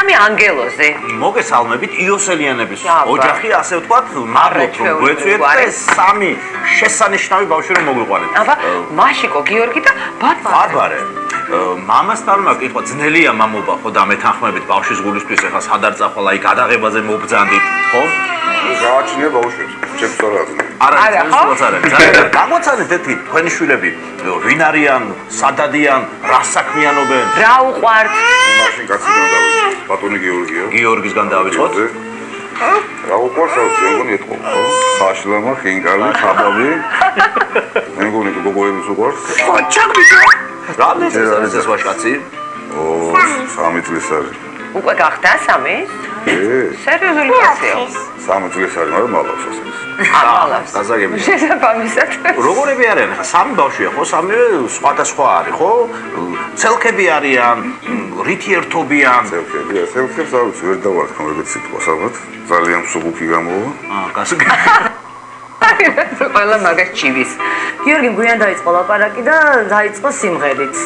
სამი ანგელოზე. მოგესალმებით იოსელიანების ოჯახი, ასე ვთქვათ, მადლობთ რომ გვეწვიეთ და ეს სამი შესანიშნავი ბავშვი რომ მოგვიყვანეთ. აბა, მაშიკო, გიორგი და ბარბარე. მამასთან უნდა კითხვა, ძნელია მამობა, ხო და მეთანხმებით ბავშვის გულისთვის ეხლა სადარ წახვალ აი გადაღებაზე მობძანდით, ხო? გააჩნია ბავშვებს, ჩემს თორაზე. არა, გამოცანეთ ერთი თქვენი შვილები, ვინ არიან, სად დადიან, რა საქმიანობენ? რა უყვართ? მაშინ კაციდან დავიწყოთ. ბატონი გიორგია. გიორგისგან დავიწყოთ. რა უყვარს მეგონი ეთქო, ხო? ხაშლამა, ხინკალი, ხაბაბი. მეგონი გოგოების უყვარს. ჩაგბიჭო. რამდენი წელს ეს ვაჟკაცი? 3 წლის არის. უკვე გახდა 3? სერიოზული კაცია. 3 წლის არის, მაგრამ მალავს ასეც. ამალავს. გაზაგები. შესაბამისად. როგორები არიან ახლა? 3 ბავშვია, ხო? 3-ე სხვადასხვა არის, ხო? ცელქები არიან, რითი ერთობიან. ცელქებს არ ვიცი, ვერ დავარქვა ეგეთ სიტყვას ალბათ. ძალიან მსუბუქი გამოვა. გასაგები. ყველა მაგას ჩივის. გიორგი გვიან დაიწყო ლაპარაკი და დაიწყო სიმღერით.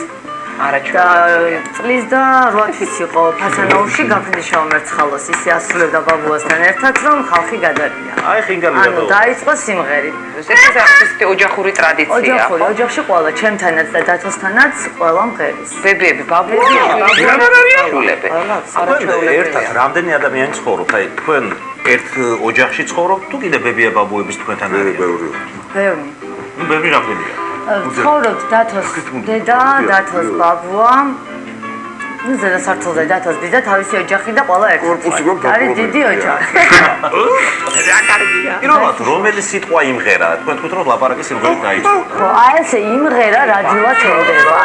არა ჩვენ წლის და 8 თვის იყო ფასანაურში გაფრინდიშავა მერცხალოს ისე ასრულებდა ბაბუასთან ერთად რომ ხალხი გადარია. აი ხინგალი ანუ დაიწყო სიმღერით. ეს ახლა ოჯახური ტრადიცია. ოჯახში ყველა ჩემთანაც და დათოსთანაც ყველა მღერის. ბებიები, ბაბუები, შვილები. ერთად რამდენი ადამიანი ცხოვრობთ? აი თქვენ ერთ ოჯახში ცხოვრობთ თუ კიდე ბებია ბაბუების თქვენთან არიან? ბევრი. ბევრი. ბევრი რამდენია? ცხოვრობთ დათოს დედა, დათოს ბაბუა. ნუ ზედა სართულზე დათოს დედა, თავისი ოჯახი და ყველა ერთად. კორპუსი გვაქვს. არის დიდი ოჯახი. რა კარგია. ირონად, რომელი სიტყვა იმღერა? თქვენ თქვით რომ ლაპარაკი სიმღერით დაიწყო. ხო, აი ესე იმღერა რადიოა თენდება.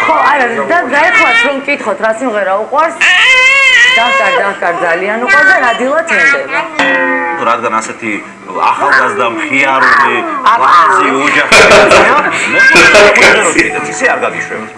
ხო, არა და გაიხვალთ რომ მკითხოთ რა სიმღერა უყვარს. დაკარ ძალიან უყვარს და რადიოა თენდება. რადგან ასეთი ახალგაზრდა მხიარული ლაზი ოჯახია, მე ისე არ გაგიშვებთ.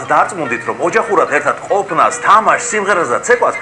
დარწმუნდით რომ ოჯახურად ერთად ყოფნას, თამაშს, სიმღერას და ცეკვას